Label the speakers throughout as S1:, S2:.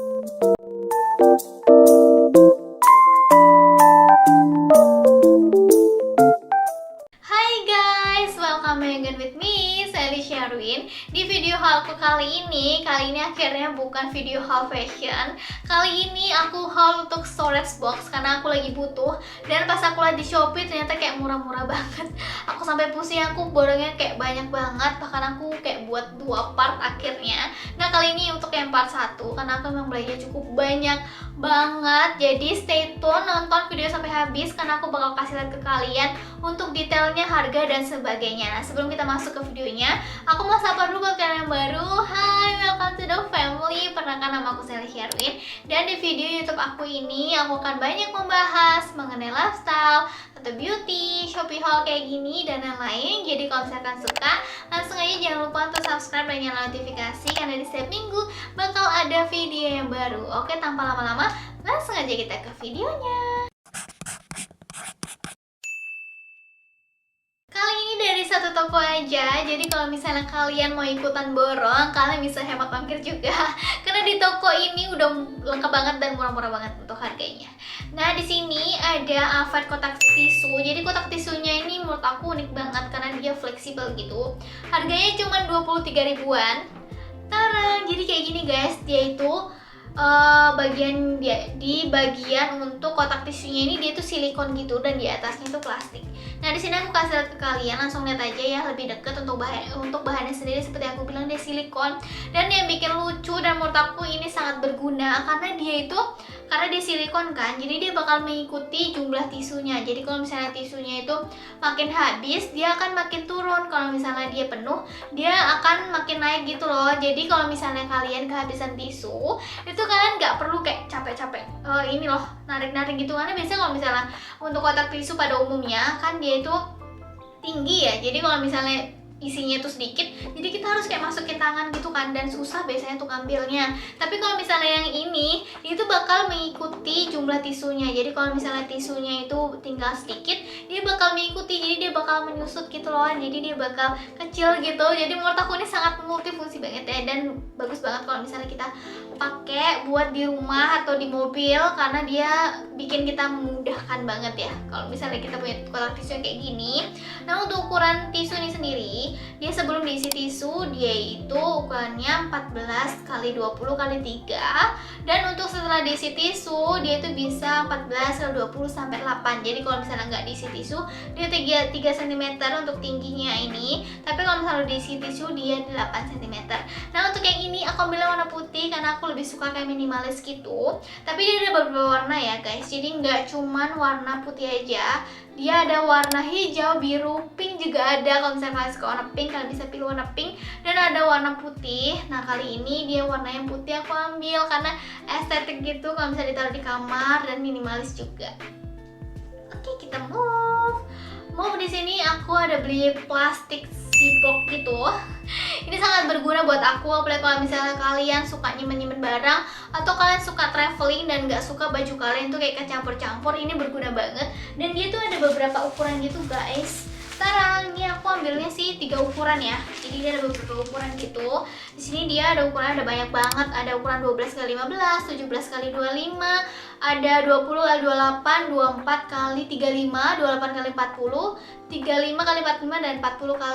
S1: Hai guys, welcome again with me, Sally Sherwin. Di video haulku kali ini akhirnya bukan video haul fashion. Kali ini aku haul untuk storage box karena aku lagi butuh. Dan pas aku lihat di Shopee ternyata kayak murah-murah banget. Aku sampai pusing, aku borongnya kayak banyak banget. Bahkan aku kayak buat 2 part akhirnya. Nah kali ini untuk yang part 1 karena aku memang belanja cukup banyak banget. Jadi stay tune, nonton video sampai habis karena aku bakal kasih lihat ke kalian untuk detailnya, harga dan sebagainya. Nah sebelum kita masuk ke videonya, aku mau sapa dulu buat kalian yang baru. Hai, welcome to the family. Perkenalkan, nama aku Sally Sherwin. Dan di video YouTube aku ini aku akan banyak membahas mengenai lifestyle atau beauty, Shopee haul kayak gini dan lain-lain. Jadi kalau misalkan suka, langsung aja jangan lupa untuk subscribe dan nyalain notifikasi karena di setiap minggu bakal ada video yang baru. Oke, tanpa lama-lama, langsung aja kita ke videonya. Kali ini dari satu toko aja, jadi kalau misalnya kalian mau ikutan borong, kalian bisa hemat ongkir juga. Karena di toko ini udah lengkap banget dan murah-murah banget untuk harganya. Nah di sini ada Aved kotak tisu. Jadi kotak tisunya ini menurut aku unik banget karena dia fleksibel gitu. Harganya cuma 23 ribuan. Tarang, jadi kayak gini guys, dia itu di bagian untuk kotak tisunya ini dia tuh silikon gitu dan di atasnya itu plastik. Nah di sini aku kasih lihat ke kalian, langsung lihat aja ya lebih deket untuk bahannya sendiri. Seperti aku bilang, dia silikon dan yang bikin lucu dan menurut aku ini sangat berguna karena dia silikon kan, jadi dia bakal mengikuti jumlah tisunya. Jadi kalau misalnya tisunya itu makin habis, dia akan makin turun. Kalau misalnya dia penuh, dia akan makin naik gitu loh. Jadi kalau misalnya kalian kehabisan tisu, itu kalian nggak perlu kayak capek-capek ini loh narik-narik gitu. Karena biasanya kalau misalnya untuk kotak tisu pada umumnya kan dia itu tinggi ya, jadi kalau misalnya isinya itu sedikit, jadi kita harus kayak masukin tangan gitu kan, dan susah biasanya untuk ngambilnya. Tapi kalau misalnya yang ini, itu bakal mengikuti jumlah tisunya. Jadi kalau misalnya tisunya itu tinggal sedikit, dia bakal mengikuti, jadi dia bakal menyusut gitu loh. Jadi dia bakal kecil gitu. Jadi menurut aku ini sangat multifungsi banget ya, dan bagus banget kalau misalnya kita pakai buat di rumah atau di mobil karena dia bikin kita memudahkan banget ya. Kalau misalnya kita punya kotak tisu yang kayak gini. Nah untuk ukuran tisu ini sendiri, dia sebelum diisi tisu dia itu ukurannya 14 x 20 x 3, dan untuk setelah diisi tisu dia itu bisa 14 x 20 sampai 8. Jadi kalau misalnya nggak diisi tisu dia 3 cm untuk tingginya ini, tapi kalau misalnya diisi tisu dia 8 cm. Nah untuk yang ini aku ambil warna putih karena aku lebih suka kayak minimalis gitu. Tapi dia ada beberapa warna ya guys, jadi nggak cuman warna putih aja, dia ada warna hijau, biru, pink juga ada. Kalau misalnya kalian suka warna pink, kalian bisa pilih warna pink. Dan ada warna putih. Nah kali ini dia warna yang putih aku ambil karena estetik gitu, kalau misalnya ditaruh di kamar, dan minimalis juga. Oke, kita move. Di sini aku ada beli plastik ziplock gitu. Ini sangat berguna buat aku, apalagi kalau misalnya kalian suka nyimpen barang atau kalian suka traveling dan nggak suka baju kalian tuh kayak kecampur-campur. Ini berguna banget, dan dia tuh ada beberapa ukuran gitu guys. Sekarang ini aku ambilnya sih 3 ukuran ya. Jadi dia ada beberapa ukuran gitu. Di sini dia ada ukuran, ada banyak banget. Ada ukuran 12 x 15, 17 x 25, ada 20 x 28, 24 x 35, 28 x 40, 35 x 45 dan 40 x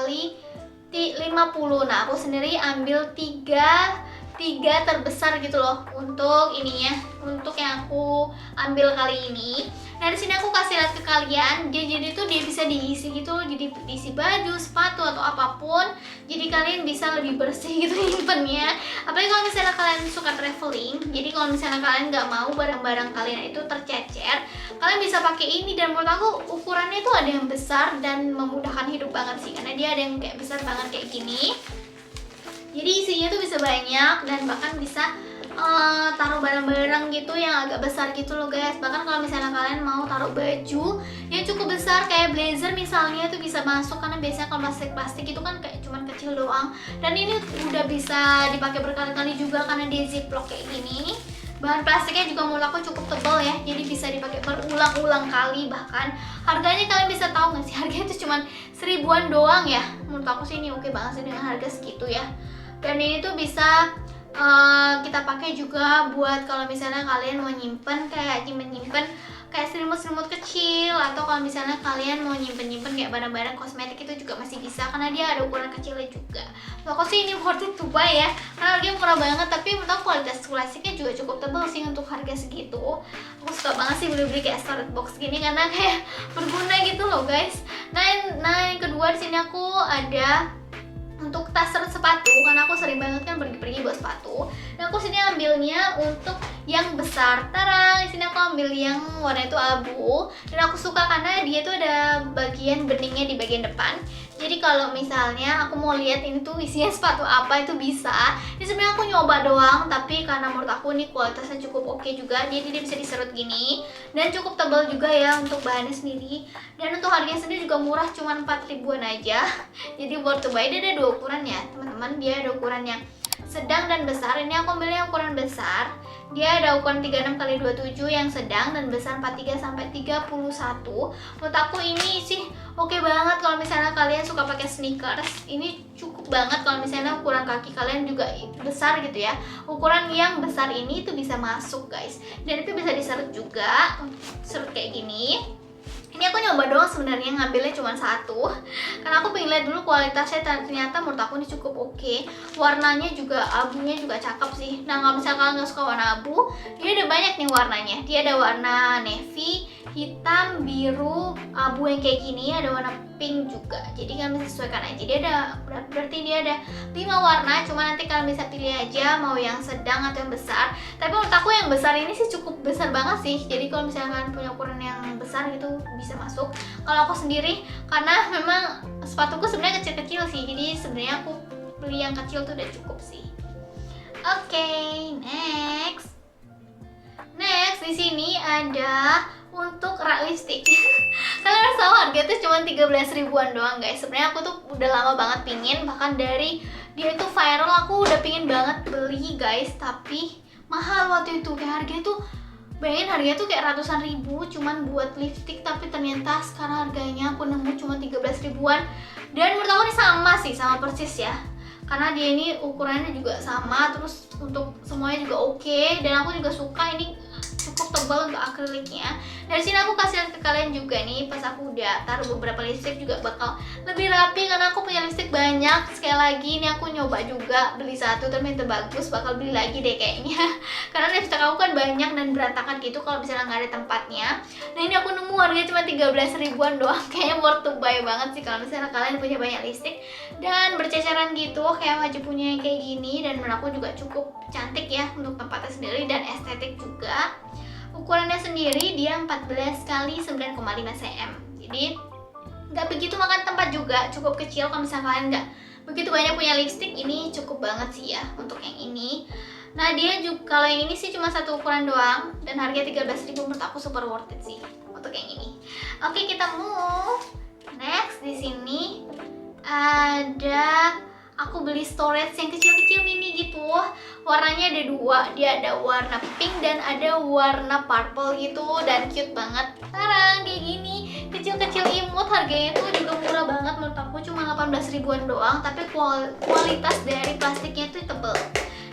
S1: 50. Nah, aku sendiri ambil 3 terbesar gitu loh untuk ininya, untuk yang aku ambil kali ini. Nah di sini aku kasih lihat ke kalian, jadi dia bisa diisi gitu, jadi diisi baju, sepatu atau apapun. Jadi kalian bisa lebih bersih gitu nyimpennya. Apalagi kalau misalnya kalian suka traveling, jadi kalau misalnya kalian nggak mau barang-barang kalian itu tercecer, kalian bisa pakai ini. Dan menurut aku ukurannya itu ada yang besar dan memudahkan hidup banget sih, karena dia ada yang kayak besar banget kayak gini. Jadi isinya tuh bisa banyak dan bahkan bisa taruh barang-barang gitu yang agak besar gitu loh guys. Bahkan kalau misalnya kalian mau taruh baju yang cukup besar kayak blazer misalnya, itu bisa masuk, karena biasanya kalau plastik itu kan kayak cuman kecil doang. Dan ini udah bisa dipakai berkali-kali juga karena dia ziplock kayak gini. Bahan plastiknya juga menurut aku cukup tebal ya, jadi bisa dipakai berulang-ulang kali. Bahkan harganya kalian bisa tahu nggak sih, harganya itu cuman 1000-an doang ya. Menurut aku sih ini oke banget sih dengan harga segitu ya. Dan ini tuh bisa kita pakai juga buat kalau misalnya kalian mau nyimpen kayak nyimpen kayak selimut-selimut kecil, atau kalau misalnya kalian mau nyimpen kayak barang-barang kosmetik itu juga masih bisa karena dia ada ukuran kecilnya juga. Menurut aku sih ini worth it to buy ya, karena harganya murah banget, tapi menurut aku kualitas plastiknya juga cukup tebal sih untuk harga segitu. Aku suka banget sih beli-beli kayak storage box gini karena kayak berguna gitu loh guys. Nah yang kedua di sini aku ada untuk tas sepatu, karena aku sering banget kan pergi-pergi buat sepatu. Dan aku sini ambilnya untuk yang besar. Tarang, di sini aku ambil yang warna itu abu. Dan aku suka karena dia tuh ada bagian beningnya di bagian depan. Jadi kalau misalnya aku mau lihat ini tuh isinya sepatu apa itu bisa. Ini sebenarnya aku nyoba doang, tapi karena menurut aku ini kualitasnya cukup oke juga. Jadi dia bisa diserut gini dan cukup tebal juga ya untuk bahannya sendiri. Dan untuk harganya sendiri juga murah, cuma 4 ribuan aja. Jadi worth to buy. Dia ada dua ukuran ya teman-teman. Dia ada ukuran yang sedang dan besar. Ini aku ambilnya ukuran besar. Dia ada ukuran 36x27 yang sedang, dan besar 43-31. Menurut aku ini sih oke banget kalau misalnya kalian suka pakai sneakers. Ini cukup banget kalau misalnya ukuran kaki kalian juga besar gitu ya. Ukuran yang besar ini itu bisa masuk guys. Dan itu bisa diserut juga. Serut kayak gini. Ini aku nyoba doang sebenarnya, ngambilnya cuma satu karena aku pengen lihat dulu kualitasnya. Ternyata menurut aku ini cukup oke. Warnanya juga, abunya juga cakep sih. Nah kalau misalnya kalian nggak suka warna abu, dia ada banyak nih warnanya. Dia ada warna navy, hitam, biru, abu yang kayak gini, ada warna pink juga. Jadi kalian bisa sesuaikan aja. Dia ada, berarti dia ada 5 warna. Cuma nanti kalian bisa pilih aja mau yang sedang atau yang besar. Tapi menurut aku yang besar ini sih cukup besar banget sih. Jadi kalau misalnya kalian punya ukuran yang besar gitu bisa masuk. Kalau aku sendiri, karena memang sepatuku sebenarnya kecil-kecil sih, jadi sebenarnya aku beli yang kecil tuh udah cukup sih. Oke, next di sini ada untuk rak lipstick. Kalian harus tahu harga itu cuma 13 ribuan doang guys. Sebenarnya aku tuh udah lama banget pingin, bahkan dari dia itu viral aku udah pingin banget beli guys, tapi mahal waktu itu. Kayak harganya tuh, bayangin harganya tuh kayak ratusan ribu cuman buat lipstick, tapi ternyata sekarang harganya aku nemu cuma 13 ribuan. Dan menurut aku ini sama sih, sama persis ya, karena dia ini ukurannya juga sama, terus untuk semuanya juga oke. Dan aku juga suka ini cukup tebal untuk akriliknya. Dari sini aku kasih lihat ke kalian juga nih, pas aku udah taruh beberapa lipstick juga bakal lebih rapi karena aku punya lipstick banyak. Sekali lagi ini aku nyoba juga beli satu ternyata bagus, bakal beli lagi deh kayaknya. Karena lipstick aku kan banyak dan berantakan gitu kalau misalnya nggak ada tempatnya. Nah ini aku nemu harganya cuma 13 ribuan doang. Kayaknya worth to buy banget sih kalau misalnya kalian punya banyak lipstick dan berceceran gitu, kayak wajib punya yang kayak gini. Dan menurut aku juga cukup cantik ya untuk tempatnya sendiri dan estetik juga. Ukurannya sendiri dia 14x9,5 cm. Jadi nggak begitu makan tempat juga, cukup kecil. Kalau misalnya kalian nggak begitu banyak punya lipstick, ini cukup banget sih ya untuk yang ini. Nah dia juga, kalau yang ini sih cuma satu ukuran doang dan harganya 13 ribu, menurut aku super worth it sih untuk yang ini. Oke, kita move. Next di sini ada, aku beli storage yang kecil-kecil mini gitu. Warnanya ada dua, dia ada warna pink dan ada warna purple gitu, dan cute banget. Tarang, kayak gini, kecil-kecil imut. Harganya tuh juga murah banget menurut aku, cuma 18 ribuan doang, tapi kualitas dari plastiknya tuh tebel.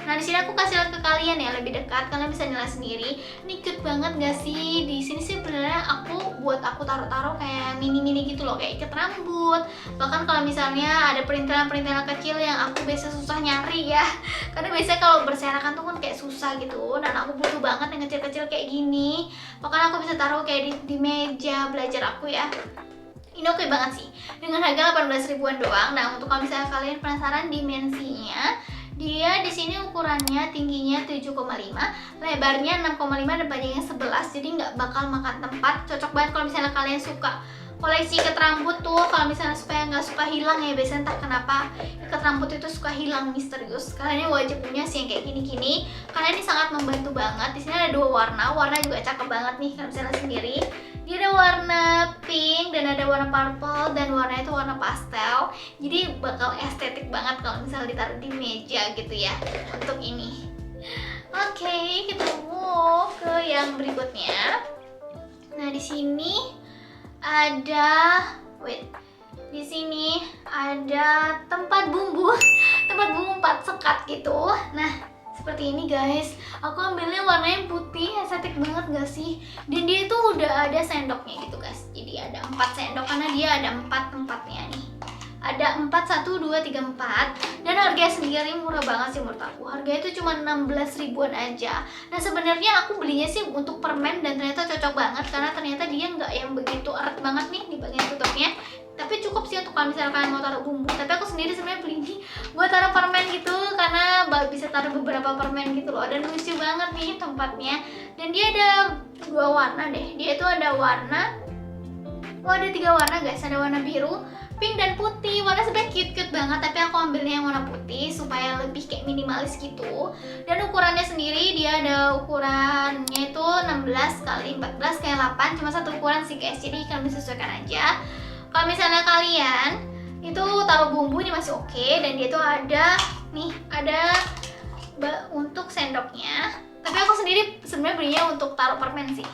S1: Nah di sini aku kasih lihat ke kalian ya lebih dekat, kalian bisa nilai sendiri. Ini cute banget gak sih? Di sini sih sebenarnya aku buat aku taruh-taruh kayak mini-mini gitu loh, kayak ikat rambut. Bahkan kalau misalnya ada perintilan-perintilan kecil yang aku biasa susah nyari ya. Karena biasanya kalau berserakan tuh kan kayak susah gitu. Dan aku butuh banget yang kecil-kecil kayak gini. Bahkan aku bisa taruh kayak di meja belajar aku ya. Ini oke banget sih dengan harga 18 ribuan doang. Nah untuk kalau misalnya kalian penasaran dimensinya, dia di sini ukurannya tingginya 7,5, lebarnya 6,5 dan panjangnya 11. Jadi nggak bakal makan tempat. Cocok banget kalau misalnya kalian suka koleksi ikat rambut tuh. Kalau misalnya supaya nggak suka hilang ya, biasanya entah kenapa ikat rambut itu suka hilang misterius. Kalian ini wajib punya sih yang kayak gini-gini, karena ini sangat membantu banget. Di sini ada dua warna, warna juga cakep banget nih kalian bisa lihat sendiri. Dia ada warna pink dan ada warna purple, dan warnanya itu warna pastel. Jadi bakal estetik banget kalau misalnya ditaruh di meja gitu ya untuk ini. Oke, kita move ke yang berikutnya. Nah, di sini ada di sini ada tempat bumbu 4 sekat gitu. Nah, seperti ini guys. Aku ambilnya warnanya putih, estetik banget gak sih? Dan dia itu udah ada sendoknya gitu guys. Jadi ada 4 sendok karena dia ada 4 tempatnya nih. Ada 4, 1, 2, 3, 4. Dan harganya sendiri murah banget sih menurut aku. Harganya itu cuma 16 ribuan aja. Nah sebenarnya aku belinya sih untuk permen dan ternyata cocok banget karena ternyata dia nggak yang begitu erat banget nih di bagian tutupnya. Tapi cukup sih untuk kalau misalnya kalian mau taruh bumbu. Tapi aku sendiri sebenarnya beli ini buat taruh permen gitu karena bisa taruh beberapa permen gitu loh. Dan lucu banget nih tempatnya. Dan dia ada 2 warna deh. Dia itu ada warna, ada 3 warna guys. Ada warna biru, pink, dan putih. Warna sebenarnya cute-cute banget, tapi aku ambilnya yang warna putih supaya lebih kayak minimalis gitu. Dan ukurannya sendiri dia ada ukurannya itu 16 kali 14 kayak 8, cuma satu ukuran sih guys. Jadi kalian bisa sesuaikan aja. Kalau misalnya kalian itu taruh bumbu ini masih oke, dan dia tuh ada nih, ada untuk sendoknya. Tapi aku sendiri sebenarnya belinya untuk taruh permen sih.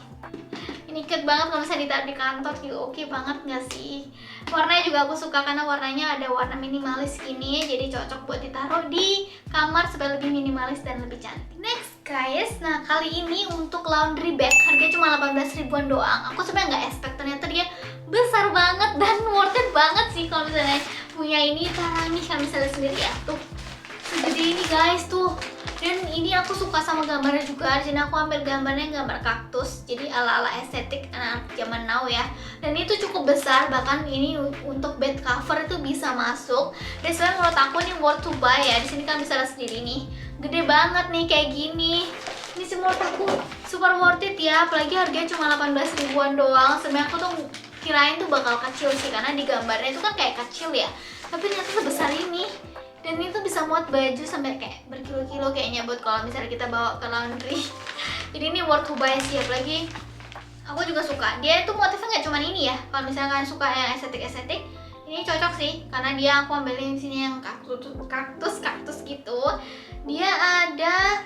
S1: Ini cute banget kalau misalnya ditaruh di kantor juga oke banget gak sih? Warnanya juga aku suka karena warnanya ada warna minimalis gini, jadi cocok buat ditaruh di kamar supaya lebih minimalis dan lebih cantik. Next guys, nah kali ini untuk laundry bag harganya cuma 18 ribuan doang. Aku sebenarnya nggak expect, ternyata dia besar banget dan worth it banget sih kalau misalnya punya ini. Tarang nih kalau misalnya sendiri ya, tuh segede ini guys tuh. Dan ini aku suka sama gambarnya juga. Di sini aku ambil gambarnya gambar kaktus, jadi ala-ala estetik anak zaman now ya. Dan itu cukup besar, bahkan ini untuk bed cover itu bisa masuk. Dan sebenarnya menurut aku ini worth to buy ya. Di sini kan bisa lihat sendiri nih, gede banget nih kayak gini. Ini sih menurut aku super worth it ya, apalagi harganya cuma 18 ribuan doang. Sebenarnya aku tuh kirain tuh bakal kecil sih, karena di gambarnya itu kan kayak kecil ya, tapi ternyata sebesar ini. Dan itu bisa muat baju sampai kayak berkilo-kilo kayaknya buat kalau misalnya kita bawa ke laundry. Jadi ini worth to buy sih, apalagi aku juga suka. Dia itu motifnya nggak cuma ini ya. Kalau misalnya kalian suka yang estetik-estetik, ini cocok sih karena dia aku ambilin di sini yang kaktus gitu. Dia ada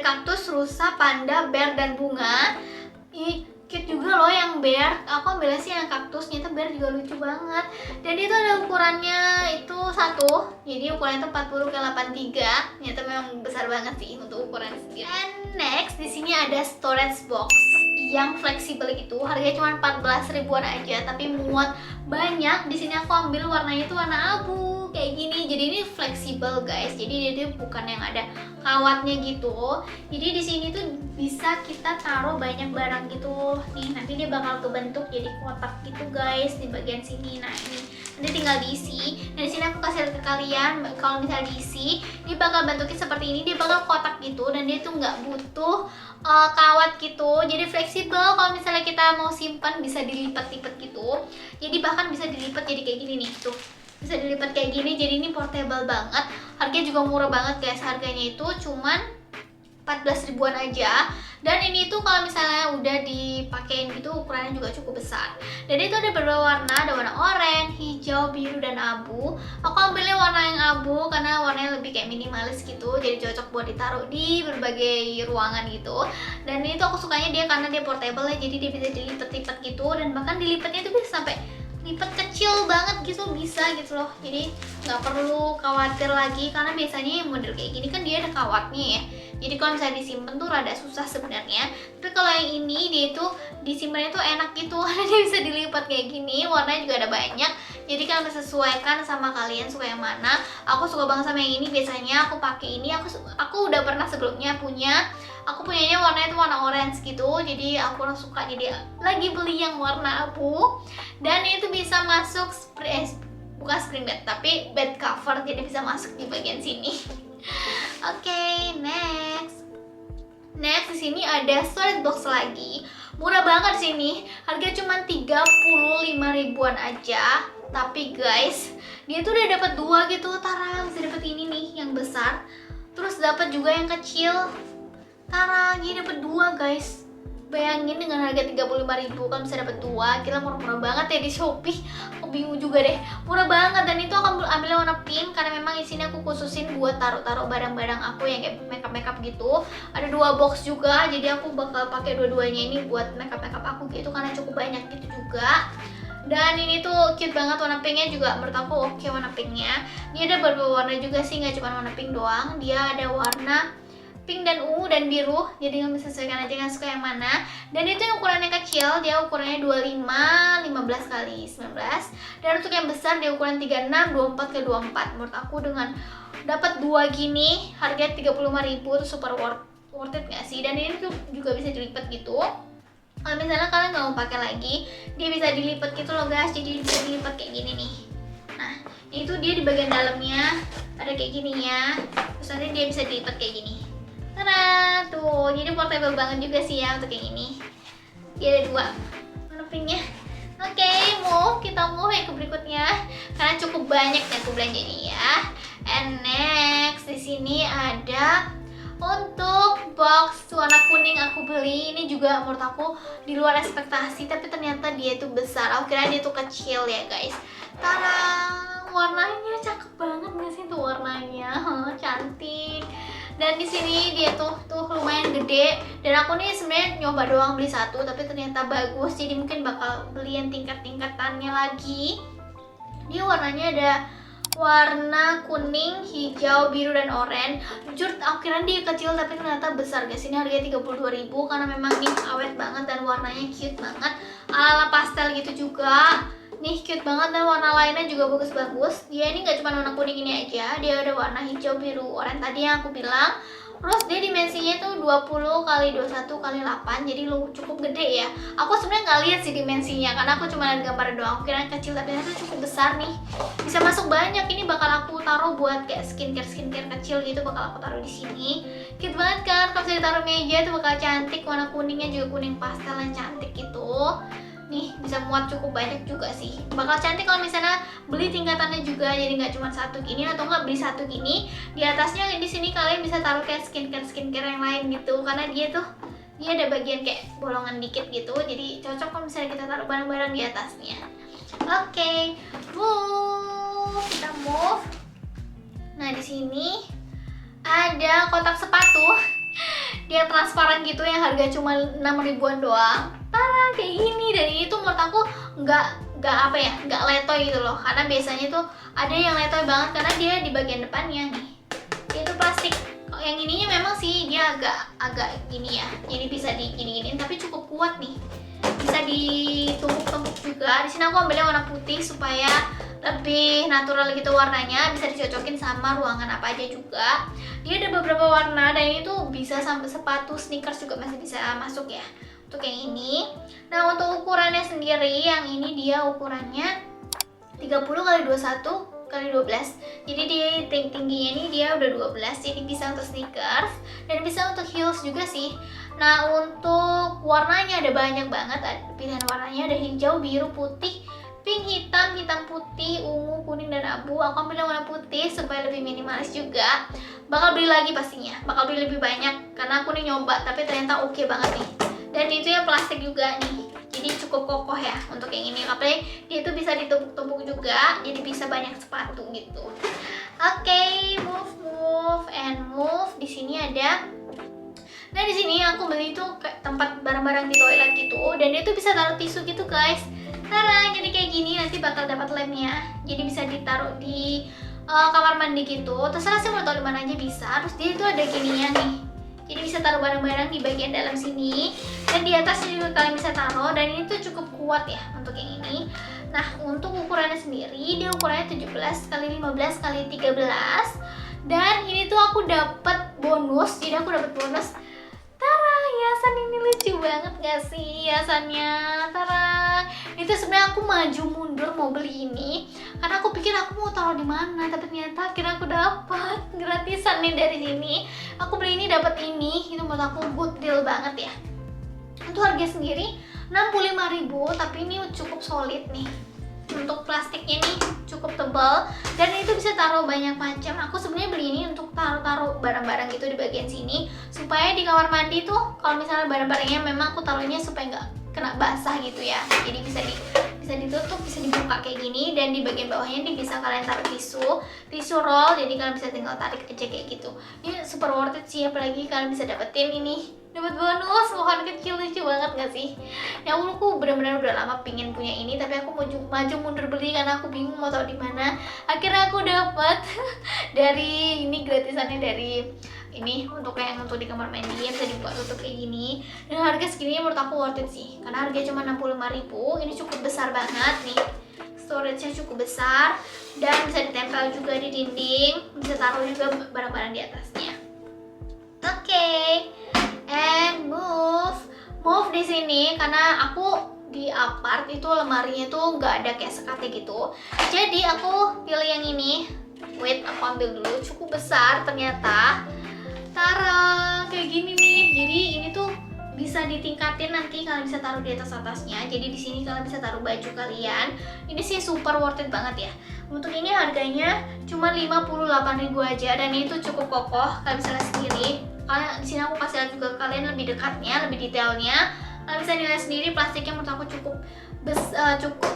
S1: kaktus, rusa, panda, bear, dan bunga. Ih, cute juga loh yang bear. Aku ambilnya sih yang kaktus, ternyata bear juga lucu banget. Dan itu ada ukurannya itu 1, jadi ukurannya itu 40 ke 83. Ternyata memang besar banget sih untuk ukuran sendiri. And next di sini ada storage box yang fleksibel gitu. Harganya cuma 14 ribuan aja, tapi muat banyak. Di sini aku ambil warnanya itu warna abu kayak gini. Jadi ini fleksibel guys. Jadi dia bukan yang ada kawatnya gitu. Jadi di sini tuh bisa kita taruh banyak barang gitu. Nih nanti dia bakal kebentuk jadi kotak gitu guys di bagian sini. Nah ini nanti tinggal diisi. Dan di sini aku kasih lihat ke kalian, kalau misalnya diisi, dia bakal bentukin seperti ini. Dia bakal kotak gitu, dan dia tuh nggak butuh kawat gitu. Jadi fleksibel. Kalau misalnya kita mau simpan bisa dilipat-lipat gitu. Jadi bahkan bisa dilipat jadi kayak gini nih tuh. Bisa dilipat kayak gini, jadi ini portable banget. Harganya juga murah banget guys. Harganya itu cuman 14 ribuan aja. Dan ini tuh kalau misalnya udah dipakein gitu ukurannya juga cukup besar. Dan itu ada beberapa warna, ada warna oranye, hijau, biru, dan abu. Aku ambilnya warna yang abu karena warnanya lebih kayak minimalis gitu, jadi cocok buat ditaruh di berbagai ruangan gitu. Dan ini tuh aku sukanya dia karena dia portable ya, jadi dia bisa dilipat-lipat gitu. Dan bahkan dilipatnya tuh bisa sampai lipat kecil banget gitu, bisa gitu loh. Jadi nggak perlu khawatir lagi, karena biasanya model kayak gini kan dia ada kawatnya ya. Jadi kalau misalnya disimpan tuh rada susah sebenarnya. Tapi kalau yang ini dia itu disimpannya tuh enak gitu, karena dia bisa dilipat kayak gini. Warnanya juga ada banyak. Jadi kalian bisa sesuaikan sama kalian suka yang mana. Aku suka banget sama yang ini. Biasanya aku pakai ini. Aku udah pernah sebelumnya punya. Aku punyanya warnanya itu warna orange gitu. Jadi aku orang suka. Jadi lagi beli yang warna abu. Dan itu bisa masuk bukan spring bed, tapi bed cover. Jadi bisa masuk di bagian sini. Oke, next di sini ada storage box lagi. Murah banget sini. Harganya cuma 35 ribuan aja. Tapi guys, dia tuh udah dapat 2 gitu. Tarang, bisa dapat ini nih yang besar. Terus dapat juga yang kecil. Tarang, ini dapat 2 guys. Bayangin dengan harga 35.000 kan bisa dapat 2. Gila, murah-murah banget ya di Shopee. Aku bingung juga deh. Murah banget. Dan itu aku ambil warna pink karena memang di sini aku khususin buat taruh-taruh barang-barang aku yang kayak makeup gitu. Ada 2 box juga. Jadi aku bakal pakai dua-duanya ini buat makeup aku gitu karena cukup banyak gitu juga. Dan ini tuh cute banget, warna pinknya juga menurut aku oke warna pinknya. Dia ada beberapa warna juga sih, nggak cuma warna pink doang. Dia ada warna pink dan ungu dan biru, jadi kamu bisa sesuaikan aja kan suka yang mana. Dan itu yang ukurannya kecil, dia ukurannya 25 15 kali 19. Dan untuk yang besar dia ukuran 36 24 ke 24. Menurut aku dengan dapat dua gini harganya 35.000 itu super worth it nggak sih. Dan ini tuh juga bisa dilipat gitu. Kalau misalnya kalian nggak mau pakai lagi, dia bisa dilipat gitu loh guys, jadi bisa dilipat kayak gini nih. Nah itu dia di bagian dalamnya ada kayak gininya, terus nanti dia bisa dilipat kayak gini. Tada, tuh, jadi portable banget juga sih ya untuk yang ini. Dia ada dua warna pinknya. Oke, kita move yang ke berikutnya karena cukup banyak yang aku belanjanya ya. And next di sini ada untuk box warna kuning aku beli. Ini juga menurut aku di luar ekspektasi, tapi ternyata dia itu besar. Aku kira dia tuh kecil ya guys. Tada, warnanya cakep banget nggak sih tuh warnanya, cantik. Dan di sini dia tuh lumayan gede. Dan aku nih sebenarnya nyoba doang beli satu, tapi ternyata bagus. Jadi mungkin bakal beli yang tingkatannya lagi. Dia warnanya ada warna kuning, hijau, biru, dan oranye. Jujur aku kira dia kecil tapi ternyata besar guys. Ini harganya 32.000 karena memang ini awet banget dan warnanya cute banget. Ala-ala pastel gitu juga. Nih cute banget dan warna lainnya juga bagus-bagus. Dia ini nggak cuma warna kuning ini aja, dia ada warna hijau, biru, oranye tadi yang aku bilang. Terus dia dimensinya tuh 20 kali 21 kali 8, jadi lu cukup gede ya. Aku sebenarnya nggak lihat sih dimensinya karena aku cuma lihat gambar doang. Aku kira kecil tapi ternyata cukup besar nih. Bisa masuk banyak. Ini bakal aku taruh buat kayak skincare kecil gitu, bakal aku taruh di sini. Cute banget kan? Kalau bisa ditaruh meja tuh bakal cantik. Warna kuningnya juga kuning pastel yang cantik gitu. Nih bisa muat cukup banyak juga sih, bakal cantik kalau misalnya beli tingkatannya juga, jadi nggak cuma satu gini atau nggak beli satu gini di atasnya. Di sini kalian bisa taruh kayak skincare yang lain gitu, karena dia ada bagian kayak bolongan dikit gitu, jadi cocok kalau misalnya kita taruh barang-barang di atasnya. Oke, kita move. Nah di sini ada kotak sepatu dia transparan gitu yang harga cuma 6 ribuan doang. Parah kayak gini, dan ini tuh menurut aku nggak letoy gitu loh, karena biasanya tuh ada yang letoy banget karena dia di bagian depannya nih dia tuh plastik. Yang ininya memang sih dia agak gini ya, jadi bisa digini-giniin tapi cukup kuat nih, bisa ditumpuk-tumpuk juga. Di sini aku ambilnya warna putih supaya lebih natural gitu warnanya, bisa dicocokin sama ruangan apa aja juga. Dia ada beberapa warna dan ini tuh bisa sampai sepatu, sneakers juga masih bisa masuk ya untuk yang ini. Nah untuk ukurannya sendiri yang ini dia ukurannya 30 kali 21 kali 12. Jadi dia tingginya ini dia udah 12, jadi bisa untuk sneakers dan bisa untuk heels juga sih. Nah untuk warnanya ada banyak banget, pilihan warnanya ada hijau, biru, putih, pink, hitam, hitam putih, ungu, kuning, dan abu. Aku ambil yang warna putih supaya lebih minimalis juga. Bakal beli lagi pastinya, bakal beli lebih banyak karena aku nih nyoba tapi ternyata oke banget nih. Dan itu ya plastik juga nih, jadi cukup kokoh ya untuk yang ini. Apalagi dia itu bisa ditumpuk-tumpuk juga, jadi bisa banyak sepatu gitu. Oke, move. Di sini ada. Nah di sini aku beli itu tempat barang-barang di toilet gitu, dan dia tuh bisa taruh tisu gitu guys. Tada, jadi kayak gini nanti bakal dapat lemnya. Jadi bisa ditaruh di kamar mandi gitu. Terserah sih mau taruh di mana aja bisa. Terus dia itu ada gininya nih. Jadi bisa taruh barang-barang di bagian dalam sini. Dan di atas juga kalian bisa taruh. Dan ini tuh cukup kuat ya untuk yang ini. Nah, untuk ukurannya sendiri dia ukurannya 17 kali 15 kali 13. Dan ini tuh aku dapat bonus. Jadi aku dapat bonus. Tara, hiasan ini lucu banget gak sih hiasannya? Tara, itu sebenarnya aku maju mundur mau beli ini karena aku pikir aku mau taruh di mana, tapi ternyata akhirnya aku dapat gratisan nih dari sini. Aku beli ini dapat ini, itu menurut aku good deal banget ya. Untuk harga sendiri 65.000, tapi ini cukup solid nih. Untuk plastiknya nih cukup tebal dan itu bisa taruh banyak macam. Aku sebenarnya beli ini untuk taruh barang-barang gitu di bagian sini supaya di kamar mandi tuh kalau misalnya barang-barangnya memang aku taruhnya supaya nggak kena basah gitu ya. Jadi bisa bisa ditutup, bisa dibuka kayak gini, dan di bagian bawahnya ini bisa kalian taruh tisu roll, jadi kalian bisa tinggal tarik aja kayak gitu. Ini super worth it sih, apalagi kalian bisa dapetin ini, dapat bonus pohon kecil, lucu banget gak sih? Ya aku bener-bener udah lama pingin punya ini, tapi aku maju mundur beli karena aku bingung mau taruh di mana. Akhirnya aku dapat dari ini, gratisannya dari ini, untuk di kamar mandi yang bisa dibuka tutup kayak gini. Dan harga segini menurut aku worth it sih, karena harganya cuma 65.000. Ini cukup besar banget nih, storage-nya cukup besar, dan bisa ditempel juga di dinding, bisa taruh juga barang-barang di atasnya. Oke, and move di sini karena aku di apart itu lemarinya tuh nggak ada kayak sekatnya gitu, jadi aku pilih yang ini. Wait, aku ambil dulu, cukup besar ternyata. Tara, kayak gini nih. Jadi ini tuh bisa ditingkatin, nanti kalian bisa taruh di atasnya. Jadi di sini kalian bisa taruh baju kalian. Ini sih super worth it banget ya. Untuk ini harganya cuma 58.000 aja, dan itu cukup kokoh. Kalian bisa lihat sendiri. Kalian di sini aku kasih lihat juga kalian lebih dekatnya, lebih detailnya. Kalian bisa nilai sendiri, plastiknya menurut aku cukup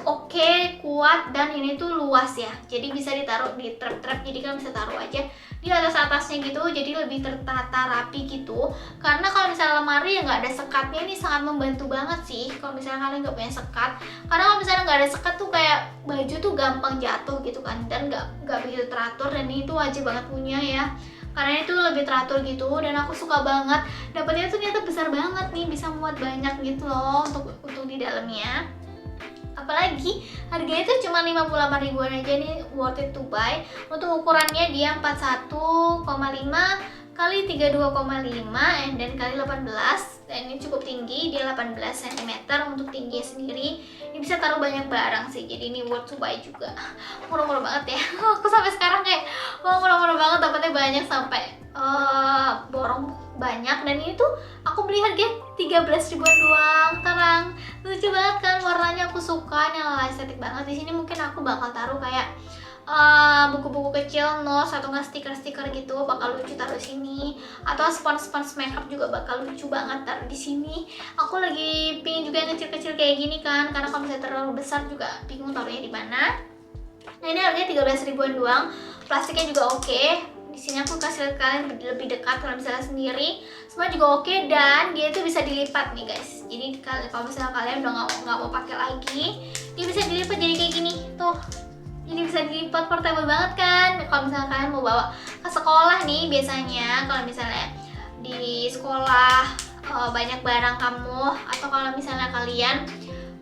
S1: oke, kuat, dan ini tuh luas ya. Jadi bisa ditaruh di trap-trap, jadi kalian bisa taruh aja di atasnya gitu, jadi lebih tertata rapi gitu. Karena kalau misalnya lemari yang nggak ada sekatnya, ini sangat membantu banget sih kalau misalnya kalian nggak punya sekat. Karena kalau misalnya nggak ada sekat tuh kayak baju tuh gampang jatuh gitu kan, dan nggak begitu teratur, dan ini tuh wajib banget punya ya, karena itu lebih teratur gitu. Dan aku suka banget dapetnya tuh, ternyata besar banget nih, bisa muat banyak gitu loh untuk di dalamnya. Apalagi harganya itu cuma 58.000-an aja nih, worth it to buy. Untuk ukurannya dia 41,5 kali 32,5 and then kali 18, dan ini cukup tinggi, dia 18 cm untuk tingginya sendiri. Ini bisa taruh banyak barang sih, jadi ini worth to buy juga. Murah-murah banget ya. Aku sampai sekarang kayak wah, murah-murah banget, dapatnya banyak sampai borong banyak. Dan ini tuh aku beli harganya 13.000-an doang. Tarang, lucu banget kan, warnanya aku suka, nyala estetik banget. Di sini mungkin aku bakal taruh kayak buku-buku kecil, notes, atau nggak stiker-stiker gitu, bakal lucu taruh sini. Atau spons makeup juga bakal lucu banget taruh di sini. Aku lagi pingin juga yang kecil-kecil kayak gini kan, karena kalau misalnya terlalu besar juga bingung taruhnya di mana. Nah, ini harganya 13.000-an doang, plastiknya juga oke. Di sini aku kasih lihat kalian lebih dekat, kalian bisa lihat sendiri, semua juga oke. Dan dia itu bisa dilipat nih guys, jadi kalau misalnya kalian udah nggak mau pakai lagi, dia bisa dilipat jadi kayak gini tuh. Jadi bisa dilipat, portable banget kan. Kalau misalnya kalian mau bawa ke sekolah nih, biasanya kalau misalnya di sekolah banyak barang kamu, atau kalau misalnya kalian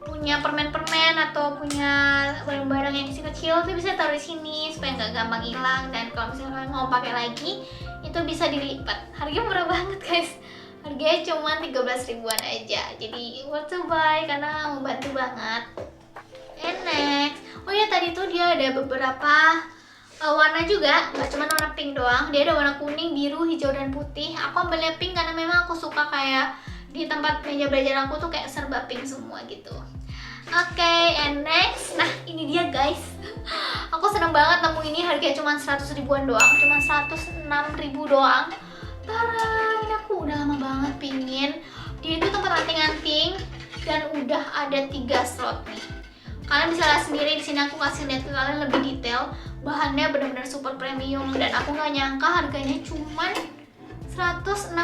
S1: punya permen-permen atau punya barang-barang yang kecil-kecil, itu bisa taruh di sini supaya nggak gampang hilang. Dan kalau misalnya kalian mau pakai lagi, itu bisa dilipat. Harganya murah banget guys, harganya cuma 13.000-an aja, jadi worth to buy karena membantu banget. And next, oh ya, tadi tuh dia ada beberapa warna juga, nggak cuma warna pink doang, dia ada warna kuning, biru, hijau, dan putih. Aku ambilnya pink karena memang aku suka kayak di tempat meja belajar aku tuh kayak serba pink semua gitu. Oke, and next, nah ini dia guys. Aku seneng banget nemu ini, harganya cuma 100.000-an doang, cuma 106.000 doang. Tara, ini aku udah lama banget pingin. Dia itu tempat anting-anting dan udah ada 3 slot nih. Kalian bisa lihat sendiri, di sini aku kasih lihat ke kalian lebih detail. Bahannya benar-benar super premium, dan aku nggak nyangka harganya cuma 106.000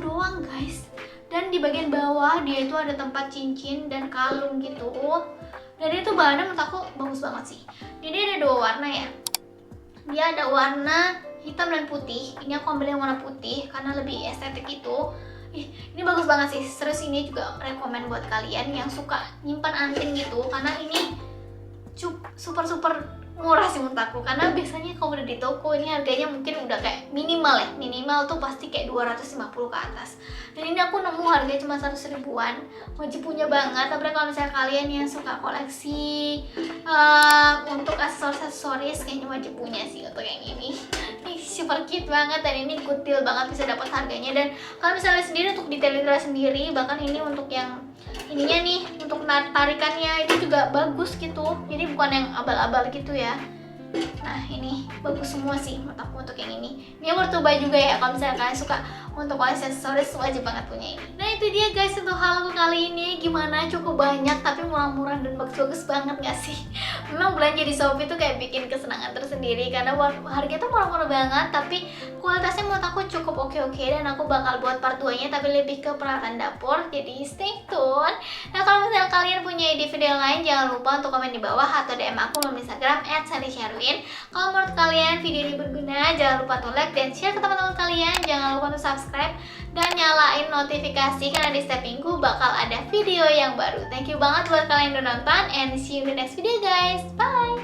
S1: doang guys. Dan di bagian bawah dia itu ada tempat cincin dan kalung gitu. Dan itu bahannya menurut aku bagus banget sih. Jadi ada 2 warna ya. Dia ada warna hitam dan putih. Ini aku ambil yang warna putih karena lebih estetik gitu. Ini bagus banget sih, serius ini juga rekomen buat kalian yang suka nyimpan anting gitu, karena ini super murah sih menurut aku. Karena biasanya kalau udah di toko ini harganya mungkin udah kayak minimal ya, minimal tuh pasti kayak 250 ke atas. Dan ini aku nemu harganya cuma 100 ribuan, wajib punya banget. Apalagi kalau misalnya kalian yang suka koleksi untuk aksesoris, kayaknya wajib punya sih untuk yang ini. Ini super cute banget, dan ini good deal banget, bisa dapat harganya. Dan kalian bisa lihat sendiri untuk detail-detail sendiri, bahkan ini untuk yang ininya nih, untuk tarikannya ini juga bagus gitu, jadi bukan yang abal-abal gitu ya. Nah ini bagus semua sih menurut aku untuk yang ini. Ini worth to buy juga ya kalau misalnya kalian suka untuk aksesoris wajib banget punya ini. Nah itu dia guys untuk haul aku kali ini. Gimana, cukup banyak tapi murah-murah dan bagus-bagus banget gak sih? Memang belanja di Shopee tuh kayak bikin kesenangan tersendiri karena harganya tuh murah-murah banget, tapi kualitasnya menurut aku cukup oke-oke, dan aku bakal buat part 2 nya tapi lebih ke peralatan dapur, jadi stay tune. Nah kalau misalnya kalian punya ide video lain, jangan lupa untuk komen di bawah atau DM aku melalui Instagram @sandysherwin. Kalau menurut kalian video ini berguna, jangan lupa untuk like dan share ke teman-teman kalian. Jangan lupa untuk subscribe dan nyalain notifikasi karena di setiap minggu bakal ada video yang baru. Thank you banget buat kalian yang udah nonton, and see you in the next video guys. Bye.